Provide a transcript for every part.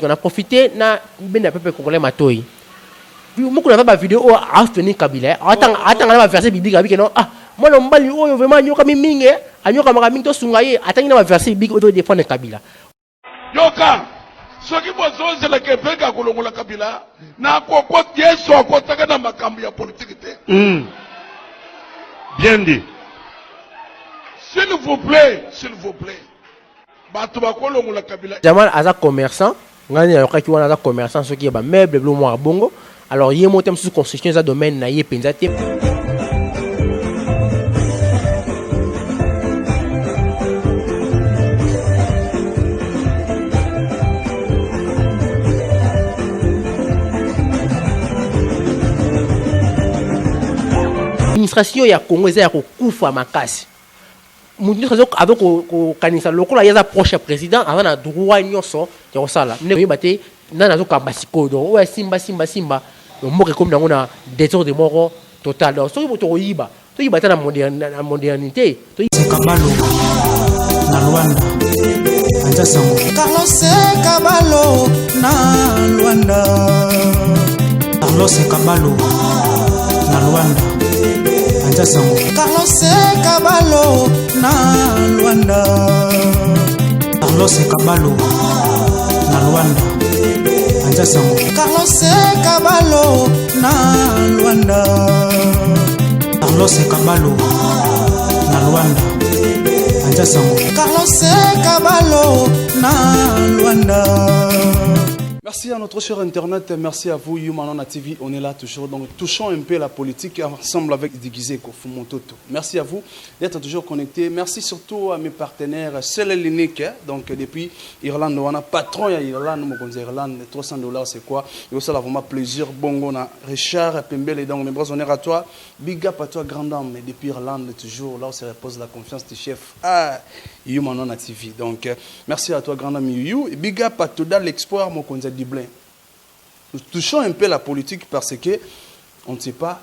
qu'on a profité na ben peuple congolais matoi. Beaucoup na ba vidéo a soutenir Kabila. Attends na verset biblique avec non ah moi non mbali oyo vraiment nyoka mingi anyoka maka to sungaye attends na verset biblique auto défendre Kabila. Yoka soki bozonze la kepeka kolongola Kabila na koko Yesu akotaka na makambo ya politique te. Bien dit. S'il vous plaît. Batu bakolongola Kabila. Jamal aza commerçant, ngani yoka ki wana aza commerçant soki ba meuble blo mo bongo. Alors yé motem sous construction za domaine na yé penza te. Administration ya Congo eza ya kokufa makasi. Mutu avec ko kanisa lokola yaza proche président avant na droit nyonso ya kosala. Ne yebate na nazo kambasiko donc ouais simba moko comme nango na désordre de mort total. Donc soki boto yiba, to yiba ta na modernité, to Kabalo na Rwanda. Anja sango. Carlos Kabalo na Rwanda. Carlos Kabalo na Rwanda. Carlos Kabalo na Rwanda. Carlos Kabalo na Rwanda. Carlos Kabalo na Rwanda. Carlos Kabalo na Rwanda. Carlos Kabalo na Rwanda. Merci à notre cher Internet, merci à vous, Youmanona TV. On est là toujours, donc touchons un peu la politique ensemble avec Déguisé Kofumototo. Merci à vous d'être toujours connectés. Merci surtout à mes partenaires, seul et l'unique, donc depuis Irlande, on a patron à Irlande, Irlande, $300 c'est quoi? Et aussi, là, vraiment plaisir. Bongo, on a Richard Pembele, et donc mes bras honneurs à toi. Big up à toi, grande dame, depuis Irlande, toujours là où se repose la confiance du chef. Ah, Youmanona TV. Donc, merci à toi, grande dame You. Et big up à tout dans l'espoir, mon Dublin. Nous touchons un peu la politique parce que on ne sait pas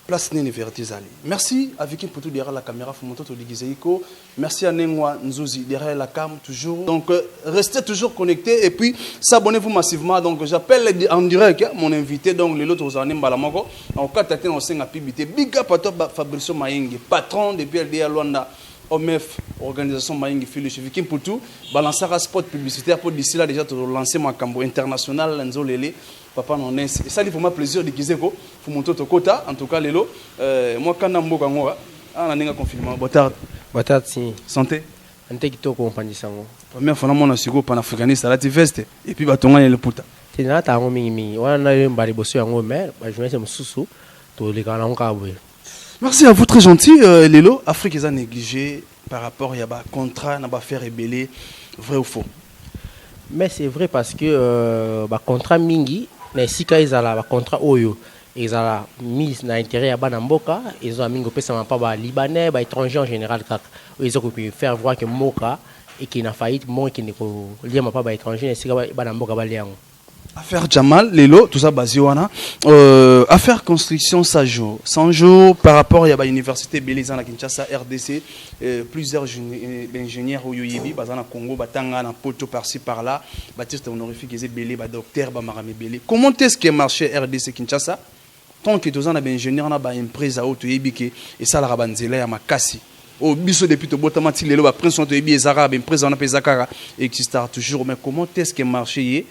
place n'est vertisali. Merci à Vicky Poutou derrière la caméra, Fumoto Ligizeiko. Merci à Nengwa Nzuzi derrière la cam toujours. Donc restez toujours connectés et puis s'abonnez-vous massivement. Donc j'appelle en direct mon invité donc les autres aux années Balamoko. En cas t'attends au sein à Pibité. Big up à toi Fabricio Maïngi, patron de PLDA Luanda. OMF, organisation Maïngi Filo chez Vicky Poutou, balancer un spot publicitaire pour d'ici là déjà lancer ma cambo international Lenzo Lele, papa non est. Et ça il faut ma plaisir de Kizeko, faut monter au quota, en tout cas Lelo, moi quand on m'a dit, ah on a un confinement, botard si santé, ante kito compagnie sango. Première fois mon asigo panafricaniste à la veste et puis batonga le puta. C'est là ta ngomi wana na mbali boso yango mais ba journée mususu to le kana ngabwe. Merci à vous, très gentil. Lelo, Afrique est négligée par rapport à un contrat, n'a pas fait rébeller, vrai ou faux? Mais c'est vrai parce que contrat mingi, mais si ils ont un contrat oyo, ils ont mis dans l'intérêt à Banamboka, ils ont mis au pèsement pas libanais, étrangers en général, ils ont pu faire voir que Moka et qui n'a faillite, moi qui n'est pas pas étranger, c'est que Banamboka va lier. Affaire Jamal, Lelo, tout ça basé wana. Affaire construction 100 jours. 100 jours par rapport à l'université Bélizan à Kinshasa, RDC, plusieurs ingénieurs au Yoyebi, Bazana Congo, Batanga, na Poto par-ci par-là, Baptiste honorifique, ils Bélé, docteur, Bamarame Bélé. Comment est-ce que marché RDC Kinshasa? Tant que tous en avez ingénieur, on a une empresa au Yoyebi et ça la rabanzela à Makassi. Au biso depuis to botamati lelo ba prince on Yoyebi et Arabes, empresa on a Zakara existe toujours. Mais comment est-ce que marché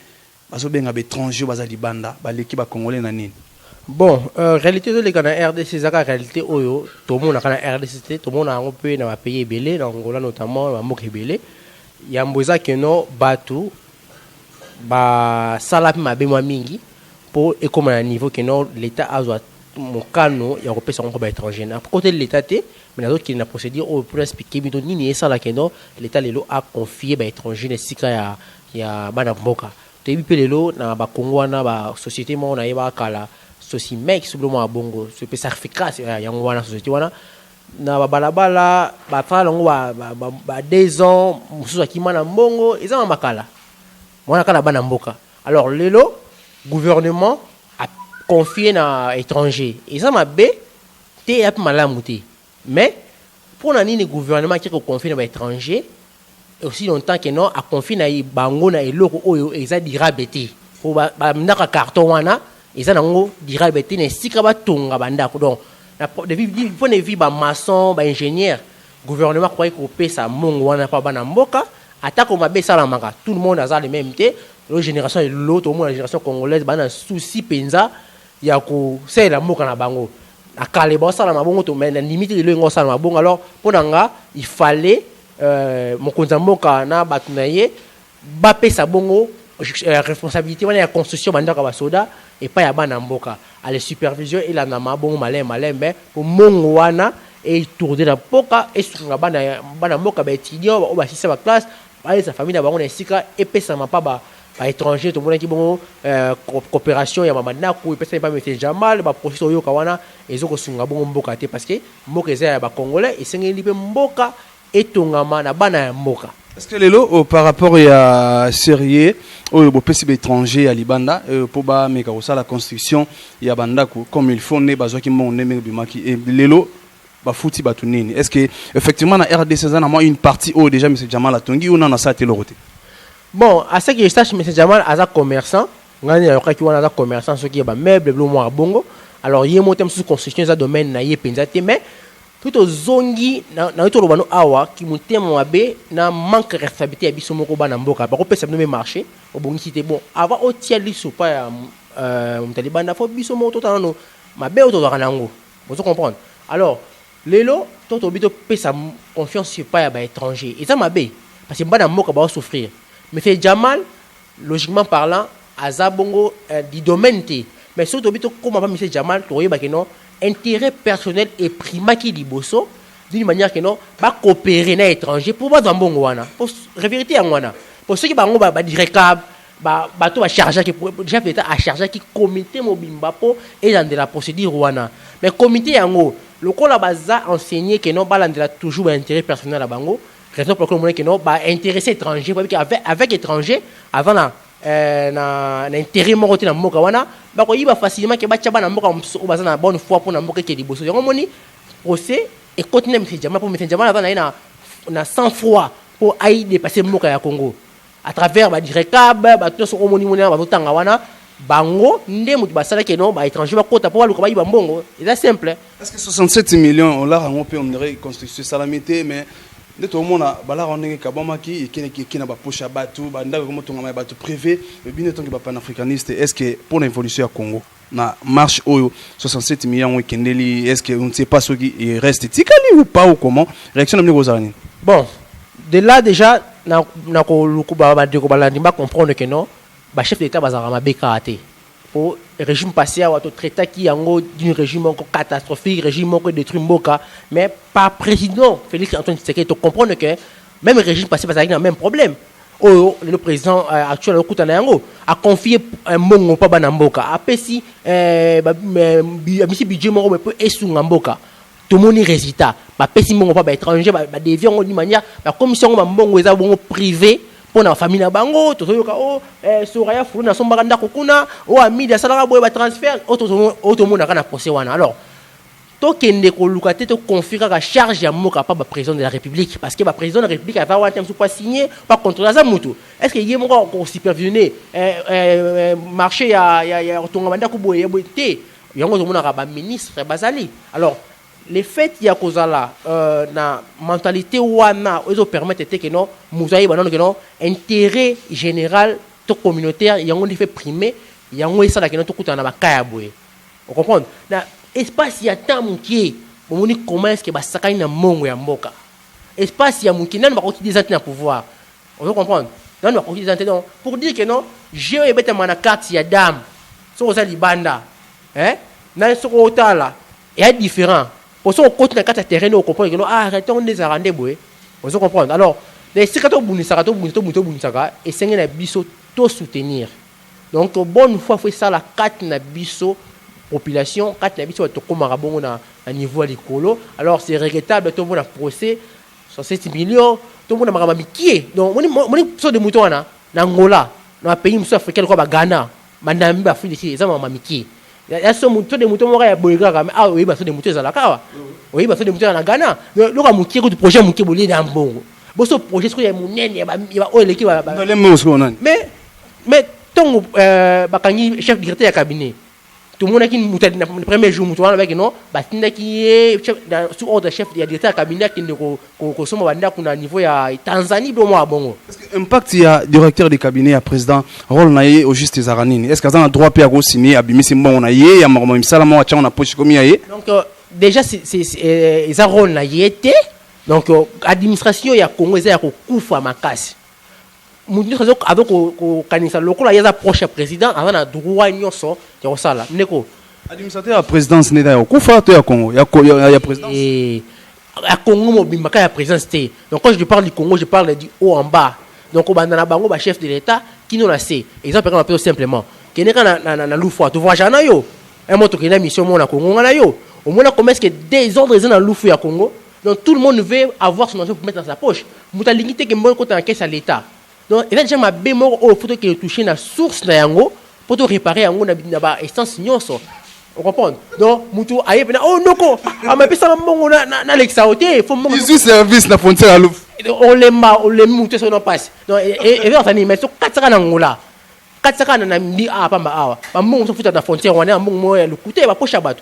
bon, réalité de la RDC, c'est la réalité oyo. Tout le monde a la RDC, tout le monde a un peu na pays belé, dans Angola notamment, na Moké belé. Il y a un besoin que no batu, ba salapi ma bema mingi pour et comme à un niveau que no l'État a besoin mon cano il y a repéré son groupe étranger. À côté de l'État mais les autres qui n'a procédure pour expliquer mais donc ni ça là que no l'État lelo a confié ba étranger les six il y a banamboka. Tebi pelelo na ba Congo na ba société mo na yeba kala soci mec sublement a bongo ce pe certificat yango wana société wana na ba balabala ba fala ngo ba 2 ans mususu akima na mbongo eza makala mwana kala bana mboka. Alors lelo gouvernement a confié na étranger eza mabe te yap malamu te mais pour na nini gouvernement qui confié na ba étranger aussi longtemps que non a confié na bango na eloko oyo eza durable te po ba ndaka carton wana eza nango durable te na sika ba tonga bandako donc depuis point de vue ba maçon ba ingénieur gouvernement croyait ko pesa mongo wana pa bana mboka atako mabe sala manga tout le monde a le même té la génération et l'autre au moins la génération congolaise bana souci penza ya ko c'est la mboka na bango akale ba sala mabongo to mais la limite de lo ngo sala mabongo alors ponanga il fallait mokonza mboka na batu na ye ba pesa bongo responsabilité wana ya construction bandaka ba soda et pas ya bana mboka à la supervision et la nama bongo malembe pour mongo wana et tourner la poka et sur la bana mboka ba étudiant ba sisa ba classe ba sa famille na bango na sika et pesa ma pas ba étranger to mona ki bongo coopération ya mamana ko et pesa pas monsieur Jamal ba processus yo kawana ezoko sunga bongo mboka te parce que mboka eza ya ba congolais et sengeli pe mboka et tongama na bana ya mboka. Est-ce que lelo par rapport à sérieux au possible étranger à Libanda pour ba meka la construction ya bandako comme il faut ne bazo ki mon ne bimaki et lelo ba fouti batunini est-ce que effectivement na RDC za na moi une partie où déjà monsieur Jamal Atongi ou na ça te loroté. Bon, à ce que je sache monsieur Jamal aza commerçant, ngani ya kaki wana aza commerçant ce qui ba meuble blo mo bongo. Alors yé motem sous construction za domaine na yé penza te mais tout aux zongi na to lobano awa ki mutema mabe na manque responsabilité ya biso moko bana mboka ba ko pesa no marché o bongi cité bon avant o tia liso pa ya mtalibanda fo biso moko to tano mabe o to kanango vous comprendre alors lelo to bito pesa confiance sur pa ya ba étranger et ça mabe parce que bana mboka ba souffrir mais fait Jamal logiquement parlant azabongo du domaine te mais surtout bito comment va monsieur Jamal to yeba que non intérêt personnel et prima qui liboso d'une manière que non va coopérer na étranger pour ba zambongo wana pour vérité en wana pour ceux qui bango ba direct ba to ba charger qui chef d'état a chargé qui comité mobimba po et dans de la procédure wana mais comité yango le kola baza enseigné que non balandela toujours intérêt personnel à bango raison pour que non ba intéressé étranger avec étranger avant na intérêt mo côté na mboka wana ba ko yiba facilement ke ba tcha bana mboka o baza na bonne foi pour na mboka ke liboso yango moni procès et continuer monsieur Jamal pour monsieur Jamal avant na 100 fois pour aïe dépasser mboka ya Congo à travers ba direcab ba to so moni moni ba tanga wana bango nde mutu basala ke non ba étranger ba kota pour ba yiba mbongo c'est simple. Est-ce que 67 millions on l'a on peut on dirait construction salamité mais de tout le monde bala on est kabamaki qui na ba pocha batu banda comme tonga ma batu privé bien tant que ba panafricaniste est-ce que pour l'évolution à Congo na marche oyo 67 millions kendeli est-ce que on ne sait pas ce qui reste tikali ou pas ou comment réaction de Rosani. Bon de là déjà na ko lukuba ba de ko balandi ba comprendre que non ba chef d'état bazara ma bekate pour régime passé à auto traité qui en d'un régime encore catastrophique régime encore détruit mboka mais pas président Félix Antoine Tshisekedi tu comprendre que même régime passé parce qu'il a même problème le président actuel Okutana yango a confié un mongo pa bana mboka apesi budget moko peut esunga mboka tout monde résultat ba pesi mongo pa ba étranger ba déviant d'une manière la commission ba mbongo eza bongo privé pour la famille na bango to yoka soraya fulu na somba kanda kokuna o ami da sala boye ba transfert auto mona kana procès wana alors to kende ko lukate to confira ka charge ya moka pa ba président de la République parce que ba président de la République va avoir temps pas signer pas contrôler ça mutu est-ce que yé moko ko supervisionner marché ya tonga banda ko boye te yango to mona ka ba ministre bazali alors les faits ya kozala na mentalité wana ozo permettre que non muzayi banano que non intérêt général to communautaire yango ndi fait primer yango esala que non to kutana ba kaya boye on comprend na espace ya tamu qui bomoni comment est-ce que ba sakani na mongo ya mboka espace ya mukina na ba ko des na pouvoir on comprendre dans ba ko des donc pour dire que non je ebeta mana carte ya dame so za libanda na so ko tala est différent. Pour ça, on continue à terrain, on comprend que arrêtez, on les a rendez vous. On se comprend. Alors, les secrétaires et c'est un biso tout soutenir. Donc, bonne fois, il faut ça la 4 na biso population, 4 na biso, tout comme à niveau à l'écolo. Alors, c'est regrettable, tout le monde a procès, 67 millions, tout le monde a miqué. Donc, on est sur des moutons, en Angola, dans un pays africain comme Ghana, Mandambi, Afrique, c'est ça, on miqué. Il y a ce mouton de mouton à Boïga, ah oui, bah, c'est des moutons à la Kawa. Oui, bah, c'est des moutons à la Ghana. Le Ramouki, du projet Mouki Bolé d'un bon. boso projet ce qu'il y a monene ya ba o eleki ba dans les mots on a mais ton bakangi chef directeur ya cabinet tout le monde qui nous le premier jour nous avec non batinda qui chef sous ordre chef ya directeur ya cabinet qui ne ko soma banda kuna niveau ya Tanzanie do mo bongo. Est-ce que impact il y a directeur de cabinet ya président rôle naie au juste zaranini est-ce que ça a droit à go signer abimisi bon na ye ya mama misala cha on a poche comme yaye donc déjà c'est ça rôle na yete donc administration ya Congo ya ko kufa makasi mutu kazo avec ko kanisa lokola ya proche président avant na droit nyonso ya ko sala ndeko administrateur ya présidence ne da kufa to ya Congo ya présidence et à Congo mobimaka ya présidence té donc quand je parle du Congo je parle du haut en bas donc banda na bango ba chef de l'état qui nous la sait exemple on appelle simplement keneka na lufu to voyage na yo un moto qui na mission mon na Congo na yo au moins comment est-ce que des ordres dans lufu ya Congo donc tout le monde veut avoir son argent pour mettre dans sa poche muta limité que mon côté en caisse à l'état donc il y a déjà ma bémor au photo qui est touché na source na yango pour te réparer yango na ba essence nyonso on comprend donc mutu aye pena oh noko ama pesa mbongo na l'exaoté faut mbongo ils service na frontière à l'ouf on les mutu so no passe donc et vers tani mais so katsaka na ngola katsaka na mbi pamba awa ba mbongo so futa na frontière wana mbongo mo ya lukuté ba pocha bato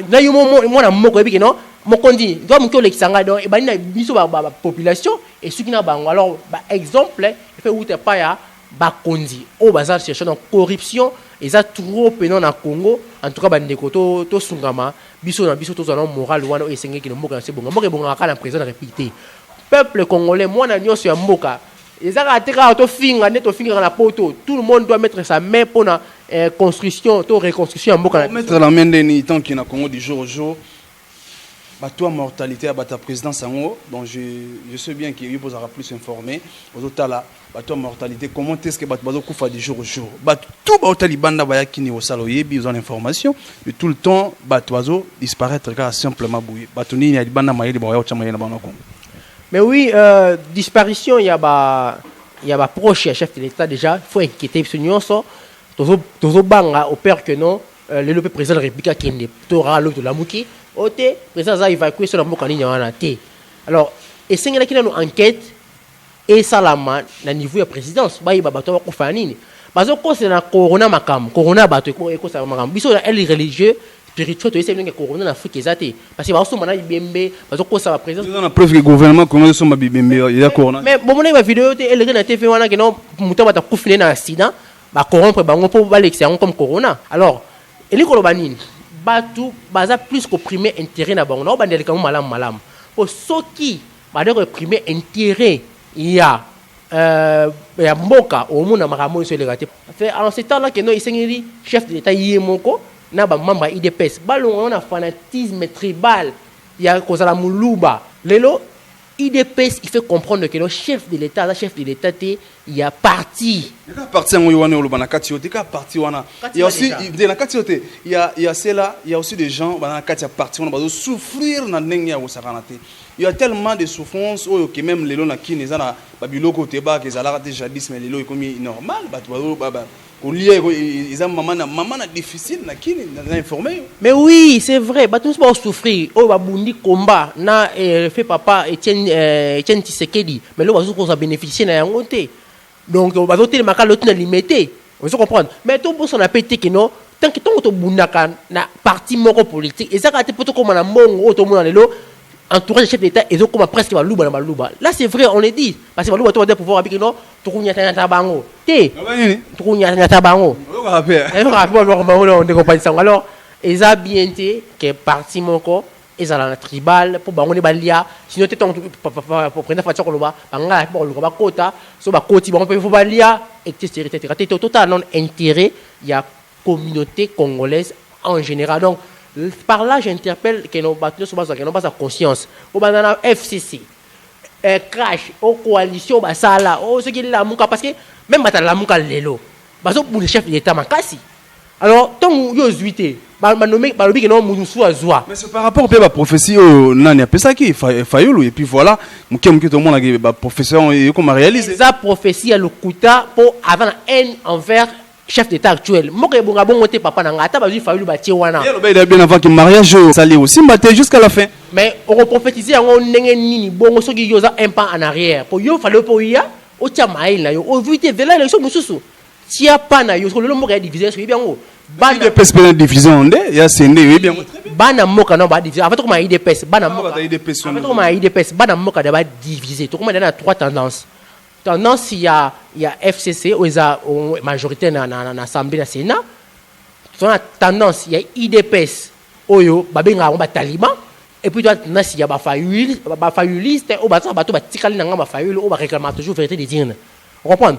na yo mo na moko ebiki non mokondi doit mutu l'exanga donc ba na biso ba population et ceux qui na bango alors ba exemple fait où t'es pas ya ba kondi au bazar chercher donc corruption et ça trop penant na Congo en tout cas ba ndeko to sungama biso to zana moral wana o esengé ki no mboka c'est bonga mboka bonga kala président répété peuple congolais moi na nyonso ya mboka ezaka ateka to finga neto finga na poto tout le monde doit mettre sa main pour na construction to reconstruction ya mboka mettre la main ni tant qu'il na Congo du jour au jour bah toi mortalité à ta présidence en haut donc je sais bien qu'il vous aura plus informé aux autres là bah toi mortalité comment est-ce que bah kufa du jour au jour bah tout bah talibanda bah kini au saloye besoin d'information et tout le temps bah oiseau disparaître car simplement bouiller bah toni ni banda mayeli bah chama na bana Congo. Mais oui disparition il y a ba proche chef de l'état déjà faut inquiéter ce nyonso tozo banga au père que non le président de la République kende to ralo de la muki oté président za évacuer sur la mboka ni wana té alors et sengela kina no enquête et salama na niveau ya présidence ba yiba bato ba ko fanini bazo ko c'est na corona makam corona bato ko sa makam biso na elle religieux spirituel to essayer que corona na Afrique ezate parce que ba so mana bembe bazo ko sa présidence on a preuve que gouvernement comment so mabibembe ya corona mais bon mona ba vidéo té elle na TV wana que non muta bata kufine na accident ba corrompre bango po ba l'excellent comme corona alors eli ko lobanini batu baza plus qu'opprimer intérêt na bango na bandeli comme malam pour ceux qui ba de reprimer intérêt il y a mboka au monde na makambo sur les gâtés fait en ce temps là que non isengeli chef de l'état yemoko na ba membre IDPS balongo na fanatisme tribal ya kozala muluba lelo IDPS il fait comprendre que le chef de l'état il y a parti parti en wana oloba na kati yote ka parti wana il y a aussi de la kati yote il y a cela il y a aussi des gens na kati ya parti wana bazo souffrir na ndenge ya osakana te il y a tellement de souffrance que même lelo na kini za na babiloko te ba ke zala déjà jadis mais lelo comme normal bato baba ils ont maman na difficile na kini na informé mais oui c'est vrai ba tous ba souffrir o ba bundi combat na fait papa Etienne Tshisekedi mais là bazo ko bénéficier na yango te donc bazo te makala l'autre na limité on se comprendre mais tout pour son appétit que non tant que to bundaka na parti moko politique et ça ka te poto comme na mbongo to mona lelo entourage de chef d'état et donc comme presque baluba na baluba là c'est vrai on le dit parce que baluba to va pouvoir avec non to kunyata na bango te to kunyata bango on de compagnie ça alors eza bien te que parti moko ezala na tribal pour bango ne balia sinon te ton pour prendre façon ko loba banga pour le ba kota so ba koti bango peut balia etc total non intérêt il y a communauté congolaise en général donc par là j'interpelle que nos bateaux sont pas sa conscience au banana FCC crash au coalition basala au ce qui la muka parce que même bata la muka lelo baso pour le chef de l'état makasi alors tant yo zuité ba nommé ba lobi que non musu azwa mais c'est par rapport à la prophétie nani apesa ki fayulu et puis voilà muke tout le monde a ba professeur comme réaliser ça prophétie à le kuta pour avant haine envers chef d'état actuel moko ebonga bongo te papa na ngata bazui Fayulu batie wana il a bien avant que mariage sali aussi mbaté jusqu'à la fin mais on prophétiser yango ndenge nini bongo soki yoza un pas en arrière pour yo fallait pour ya o tia mail na yo o vite vela élection mususu tia pas na yo so le moko ya diviser so bien ngo bana de pes division ndé ya sende oui bien bana moka non ba diviser en fait comme IDPS bana moka en fait comme IDPS bana moka de ba diviser to comme dans trois tendances tendance il y a FCC où ils a majorité dans l'Assemblée nationale. Dans la tendance il y a IDPS oyo babenga ba taliban et puis tendance il y a ba fayuliste ou ba bato ba tikali na ngamba fayulu ou ba réclame toujours vérité des dignes. On comprend.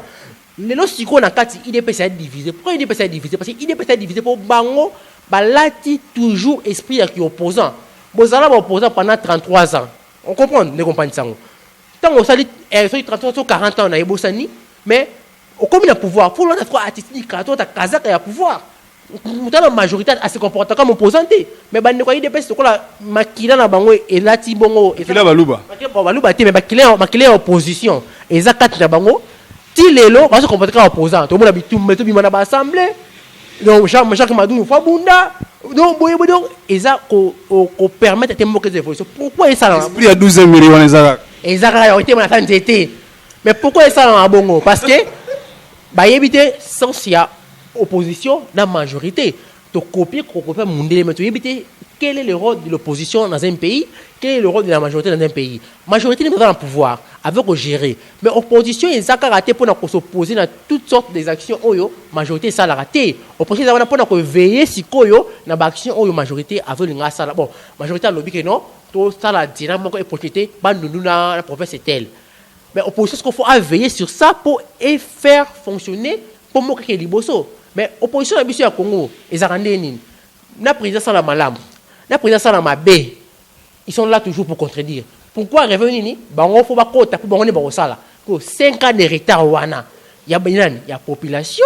Les lorsqu'ils na kati IDPS est divisé. Pourquoi IDPS est divisé? Parce que IDPS est divisé pour bango balati toujours esprit qui opposant. Bozala ba opposant pendant 33 ans. On comprend, ne comprend ça. Tant on salit 33 ou 40 ans on a ébosani mais au comme il a pouvoir faut l'autre fois artistique quand tu as kazaka il a pouvoir la majorité à se comporter comme opposanté mais bande quoi IDPS c'est quoi la makila na bango et là ti bongo et là baluba te mais makila opposition et ça quatre na bango ti lelo va se comporter comme opposant tout le monde a bitu meto bimana ba assemblée donc Jacques Madou fa bunda donc boye donc et ça ko permettre de moquer des évolutions pourquoi ça il y a 12 millions les arabes et ça a été mon été mais pourquoi ça en bongo parce que bah éviter sans s'il y a opposition la majorité to copier mondial mais tu éviter quel est le rôle de l'opposition dans un pays quel est le rôle de la majorité dans un pays majorité n'est pas dans le pouvoir avec au gérer mais opposition ils a raté pour s'opposer dans toutes sortes des actions oyo majorité ça l'a raté opposition ça pour veiller si koyo na ba action oyo majorité avec l'inga ça bon majorité a lobby que non tout ça la dynamique et projeté bandunu na la province est telle mais opposition ce qu'il faut veiller sur ça pour faire fonctionner pour moquer liboso mais opposition la biso ya Congo ils a rendé nini na président ça la malam na président ça la mabé ils sont là toujours pour contredire pourquoi revenir ni bango faut ba kota pour bango ne ba sala ko 5 ans de retard wana ya binani ya population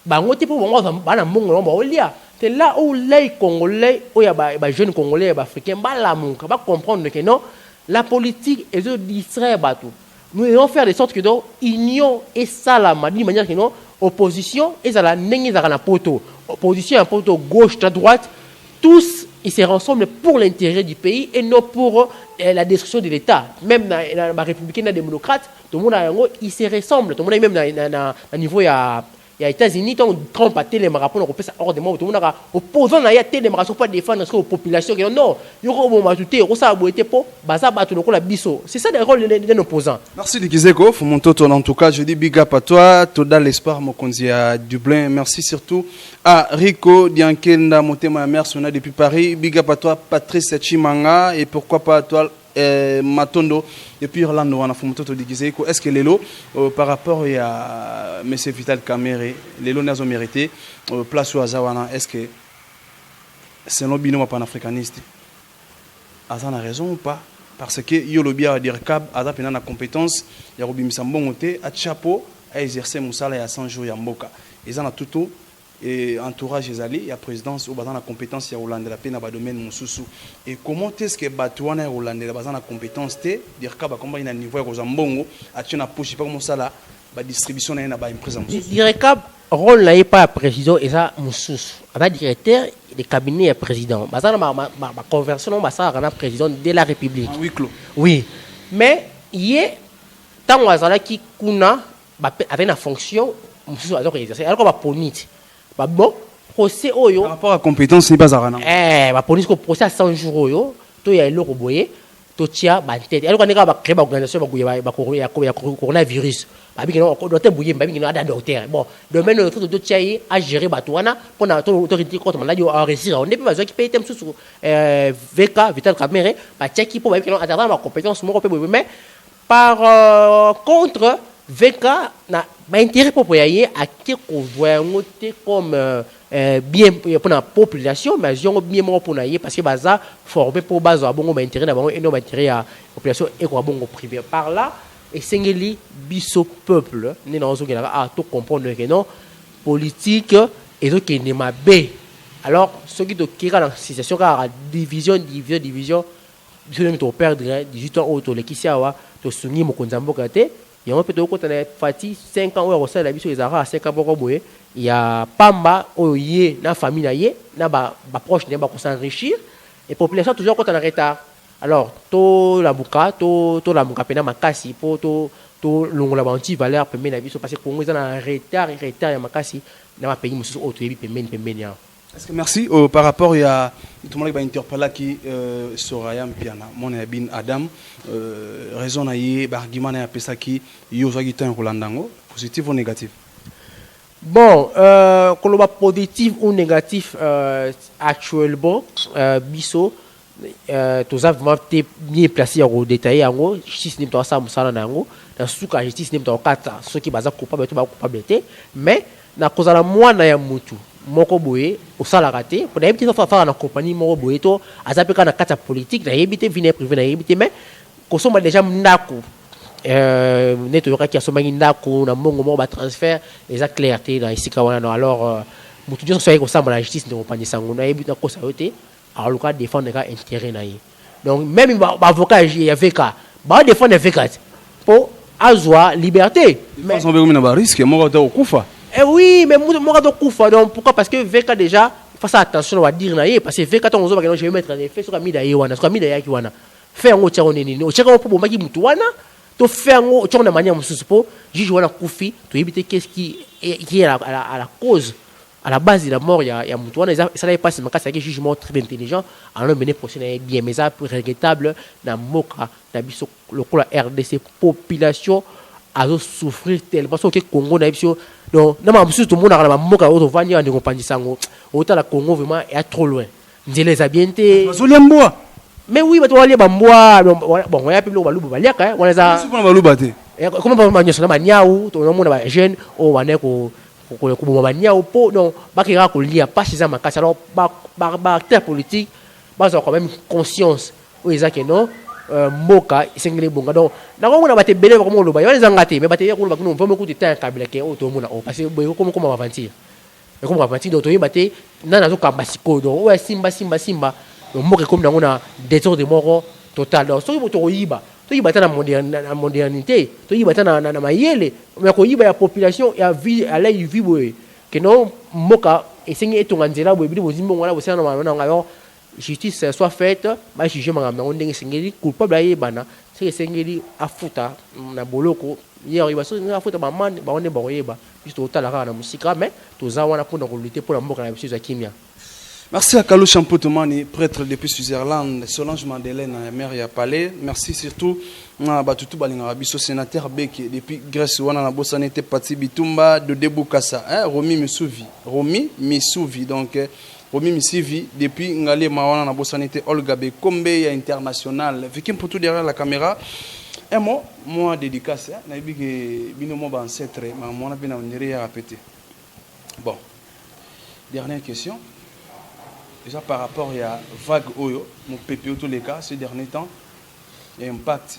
bango te pour bango bana mongo ba olia c'est là où les Congolais ou ya ba jeunes Congolais ba africains ba la monka ba comprendre que non la politique est de distraire bateau nous devons faire de sorte que donc union et ça la d'une manière que non opposition et ça la nengi za na poto opposition un poto gauche à droite tous ils se rassemblent pour l'intérêt du pays et non pour la destruction de l'État même dans la républicaine et démocrate tout le monde ils se ressemblent tout le monde même dans niveau il y a États-Unis tant Trump a télé rapport on peut ça hors de moi tout le monde a opposant il y a télé rapport pas défendre la population qui non il faut bon ajouter on ça boité pour baza bato la biso c'est ça le rôle d'un opposant. Merci Dikizeko mon toto en tout cas je dis big up à toi Toda l'espoir mokonzi à Dublin merci surtout à Rico Diankenda Motema merci on a depuis Paris big up à toi Patrice Chimanga et pourquoi pas à toi Matondo depuis Irlande on a fait mon toto Dikizeko est-ce que Lelo par rapport à monsieur Vital Kamere Lelo n'a pas mérité place au Azawana est-ce que c'est un binôme panafricaniste Azan a raison ou pas parce que Yolobi a dire cab Azan pena na compétence ya Robi Misambongote à chapeau à exercer Moussala ya 100 jours ya Mboka ils en a tout et entourage les alliés, il y a présidence au bazan la compétence il y a Hollande la peine à domaine Moussoussou et comment est-ce que Batouana et Hollande la bazan la compétence té dire ka ba combat ina niveau ya Kozambongo a tuna push pas comment ça là ba distribution na ba présence dire ka rôle là pas président et ça Moussoussou avec directeur des cabinets et président bazan ma conversion ba ça na président de la République oui clos oui mais hier tant wazala qui kuna avec la fonction Moussoussou a donc exercer alors qu'on va ponite bon procès oyo par rapport à compétence n'est pas arana ba police ko procès à 100 jours oyo to ya eloko boye to tia ba tête alors qu'on ba créer ba organisation ba coronavirus ba bi non docteur bouye ba bi non ada docteur bon domaine le fait de tia à gérer ba toana pour na autorité contre maladie à réussir on n'est pas besoin qui paye thème sous VK Vital Kamere ba tia qui pour ba bi non attendre ma compétence mo ko mais par contre VK na intérêt pour y à qui qu'on voit comme bien pour la population mais ils ont bien pour y parce que baza formé pour base à bon intérêt d'abord et non intérêt à population et quoi bon privé par là et singeli biso peuple né dans ce à tout comprendre que non politique et donc qui n'est pas b alors ceux qui qui dans situation car division je ne te perdre 18 ans autour les qui sawa to sungi mokonzambo kate Il y a un peu de côté Fati 5 ans où ça la biso les ara 5 ans boko boye. Il y a Pamba oye na famille na ye na ba proche ne ba ko s'enrichir et population toujours quand on en retard. Alors to la buka to la buka pena makasi po to longola ba anti valeur pembe na biso parce que Congo ils en retard ya makasi na ba pays mususu auto yebi pembe ya. Est-ce que merci par rapport à tout le monde qui va interpeller qui Soraya Mpiana mon bin Adam raison na ye argument na pesa qui yo za gitan Rolandango positif ou négatif. Bon koloba positif ou négatif actuellement biso tous avons été bien placés au détail en justice n'est pas ça musala nango dans suka justice n'est pas kata ceux qui baza coupable tu ba coupabilité mais na kozala mwana ya mutu moko boye osala raté pour éviter de faire na compagnie moko boye to azapeka na kata politique na éviter vine privé na éviter mais kosoma déjà ndako neto yoka ki asoma ndako na mbongo moko ba transfert les clarté na isika wana alors mutu jo so yeko samba la justice ne compagnie sango na éviter ko sa yote alors le cas défendre ka intérêt na yi donc même ba avocat ya VK ba défendre VK pour azwa liberté mais on veut comme na risque moko ta okufa. Eh oui, mais moi, donc pourquoi? Parce que VK déjà, il faut faire attention, on va dire, parce que VK, je vais mettre en effet sur la mida Iwana, sur la mida Yakiwana. Faire un autre on au tchèque pour Maki Moutouana, tu fais un autre de manière pour juge Wana Koufi, tu éviter qu'est-ce qui est à la cause, à la base de la mort, il y a Moutouana, ça n'est pas seulement un jugement très intelligent, alors mener procès bien, mais ça, regrettable, dans Moka, dans le RDC, population, à souffrir tellement, parce que Congo n'a pas. Donc, tout le monde a moka au vani en compagnie sango. Autant la Congo vraiment est trop loin. Nous les habités. Mais oui, tu vas aller bamboa. Bon, on a plus le balou baliak. On les a. Comment on va dire ça? Maniaou, tout le monde a jeune. Oh, on est ko maniaou po. Donc, bakira ko lia pas chez ma casse. Alors, acteur politique, bas quand même conscience. Oui, ça que non. Moka sengeli bonga donc na ko na bate bele ko mo lo ba yo les angate mais bate ko lo ba ko no pomo ko tita kabila ke o to mo na o parce que boy ko mo avantir mais ko mo avantir donc to yibate na na zo kamba siko donc o simba donc moka comme na ngona désordre moko total donc so to yiba to yibata na modernité to yibata na mayele mais ko yiba ya population ya vie à l'aide vie boy que non moka esengi etonga nzela boy bi bozimbo ngala bo sana na ngayo justice soit faite ba juger mangamba ndenge sengeli coupable aye bana c'est sengeli afuta na boloko hier il va so afuta ba man ba onde ba yeba juste otala na musika mais toza wana pour lutter pour la mboka na biso za kimia. Merci à Kalou Champotomani, prêtre depuis Switzerland, Solange Madeleine, maire ya Palais. Merci surtout à Batutu Balingarabiso, sénateur Beke, depuis Grèce, Wana Bosanete Pati Bitumba, de Deboukassa, Romi Missouvi, donc Romi Missouvi, depuis Ngale Mawana na Bosanete Olga Bekombe, international. Vikim pour tout derrière la caméra. Un mot, moi dédicace, naïbi que binomo ba ancêtre, mais moi na on irait à répéter. Bon, dernière question. Déjà par rapport à vague Oyo, mon PPO tous les cas, ces derniers temps, il y a impact,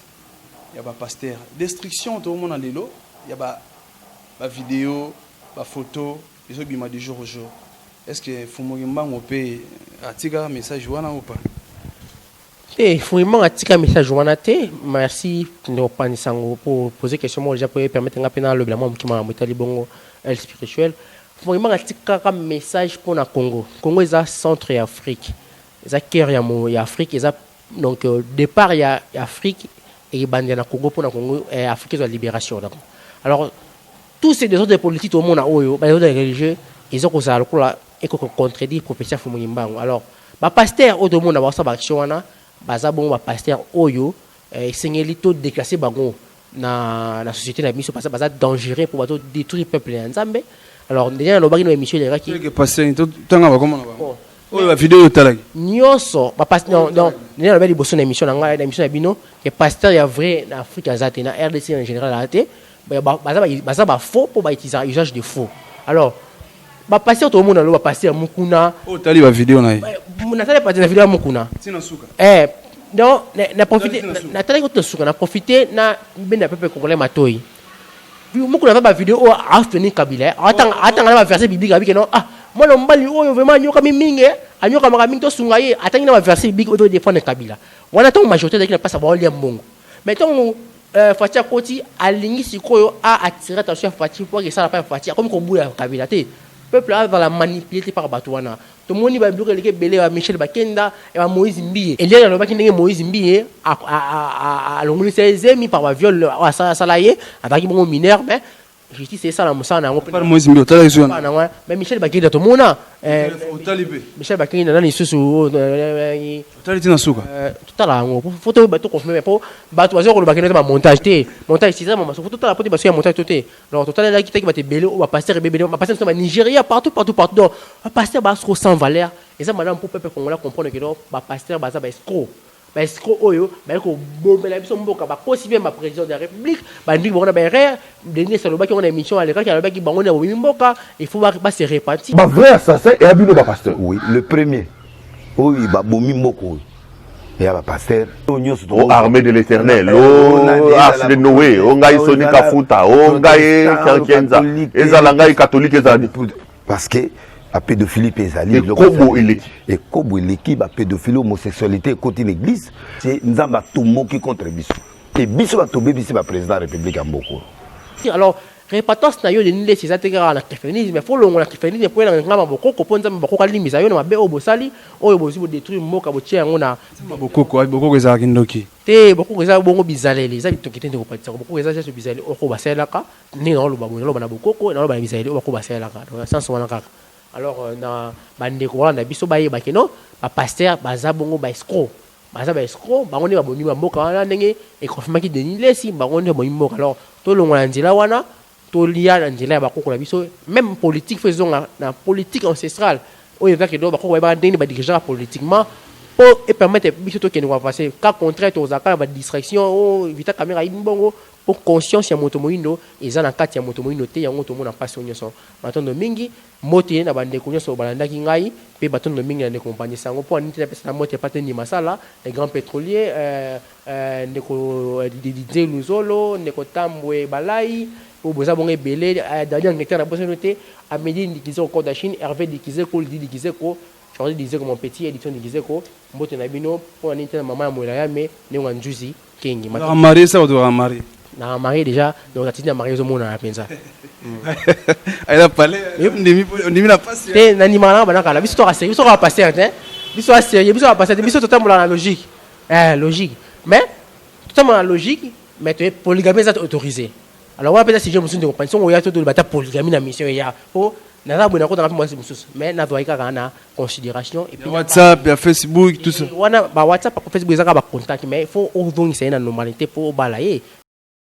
il y a pasteur. Destruction, tout le monde a des lots, il y a vidéo, photo, les autres bima du jour au jour. Est-ce que Fumogimba on peut attirer un message ou pas? Fumogimba attirer un message ou pas? Merci pour poser question. Moi, déjà pour permettre un peu le blanc qui m'a monté bon spirituel. Il y a un message pour le Congo. Le Congo est un centre d'Afrique. Il y a un cœur d'Afrique. Donc, au départ, il y a l'Afrique et il y a le Congo pour le Congo et l'Afrique de la libération. Alors, tous ces autres politiques, tout le monde a eu des religieux, ils ont contredit le professeur Fumogimba. Alors, les pasteurs, tout le monde a eu une action. Les pasteurs, ils ont déclassé dans la société parce que c'est dangereux pour détruire le peuple. Alors, déjà, nous avons une émission de qui. La vidéo est là. Nous avons une émission de Bino, qui est pasteur, il y a vrai en Afrique, en RDC en général, il y a faux pour utiliser l'usage de faux. Alors, le pasteur, tout le monde a le pasteur Mukuna. Oh, tu as vu la vidéo là. Vous n'avez pas la vidéo Mukuna. Donc, on a profité, on a peu de matoi. Beaucoup de vidéos à tenir Kabila. Attends, la verset biblique avec non. Ah, moi le mbali vraiment nyoka mingi, anyoka makaming to sungaye. Attends, la verset biblique au défendre Kabila. On attend majorité de qui ne passe à voir les mbongo. Mais tant Fati Koti alingi sikoyo a attiré attention à Fati pour que ça n'a pas Fati comme qu'on bouge Kabila te peuple va la manipuler par Batouana tout le monde va bloquer les belé à Michel Bakenda et à Moïse Mbiye et là le Bakenda Moïse Mbiye à l'onglet 16 mis par viol à Salaye avec mon mineur mais justice c'est ça la musa na par Moïse Mbiye tu as raison mais Michel Bakenda tout le monde Michel Bakenda dans les sous tu na suka tout à la photo bateau confirmé pour bateau azor le Bakenda ma montage c'est ça ma photo la photo parce qu'il y a montage tout alors total là qui va te belé ou va passer bébé va passer dans Nigeria partout donc va passer bas trop sans valeur et ça madame pour peuple congolais comprendre que donc va passer bas ça escroc escroc oyo ba ko bombela biso mboka ba ko si bien ma président de la République ba ndi bona ba rare dernier saloba qui on a émission à l'écran qui a le qui bango na mboka il faut pas se répartir ba vrai assassin et abino ba pasteur oui le premier oui ba bomi mboko et ba pasteur armée de l'Éternel arche de Noé ngai Soni Kafuta ngai Kenza ezala catholique ezali parce que la pédophilie pézali et kobo l'équipe a pédophilie homosexualité côté l'église c'est nzamba tomo qui contre biso et biso ba tomber biso ba président de la République en Mboko alors répartance na yo de nile c'est ça te gara na christianisme mais faut longo na christianisme pour na ngama bokoko ponza bokoko limisa yo na mabe obosali oyo bozi bo détruire mboka botia ngona bokoko za kindoki te bokoko za bongo bizaleli za bitokite ndeko patisa bokoko za ça bizaleli oko baselaka ni na lo na bokoko na lo ba bizaleli oko baselaka donc sans wana kaka alors na bandeko wala na biso baye bakeno ba pasteur baza bongo ba escroc bango ne ba boni ba mboka wana ndenge e confirma ki Denis Lesi bango ne boni mboka alors to longo na nzela wana to lia na nzela ba kokula biso même politique faisons na politique ancestrale oyo ka ke do ba kokwa ba ndenge ba dirigeant politiquement pour permettre biso to kene wa passer cas contraire to zakala ba distraction o vita caméra imbongo pour conscience ya moto moindo eza na kati ya moto moindo te yango to mona passe onyoso batondo mingi moté na bande konyoso balandaki ngai pe batondo mingi na ne compagnie sango po anite na pesa na moté pateni masala les grands pétroliers ndeko Didier Luzolo ndeko Tambwe Balai pour boza bonge belé dernier hectare na bosa noté Amélie Ndikize au Côte d'Achine Hervé Ndikize ko Lidi Ndikize ko Charles Ndikize ko mon petit édition Ndikize ko mbote na bino po anite na maman ya moya me ne njuzi kengi ma marié ça doit marier na marié déjà donc la petite mariée au monde na penza elle a parlé ndimi na passe te na nimana bana kala biso to ka sérieux biso ka passer hein biso a sérieux biso ka passer biso totalement la logique logique mais totalement la logique mais tu polygamie est autorisé alors on appelle ça si je me suis de compagnie on y a tout de bata polygamie na mission ya pour na bona ko na moi mais na doit ka na considération et puis WhatsApp et Facebook tout ça wana ba WhatsApp pa Facebook ezaka ba contact mais il faut ouvrir une normalité pour balayer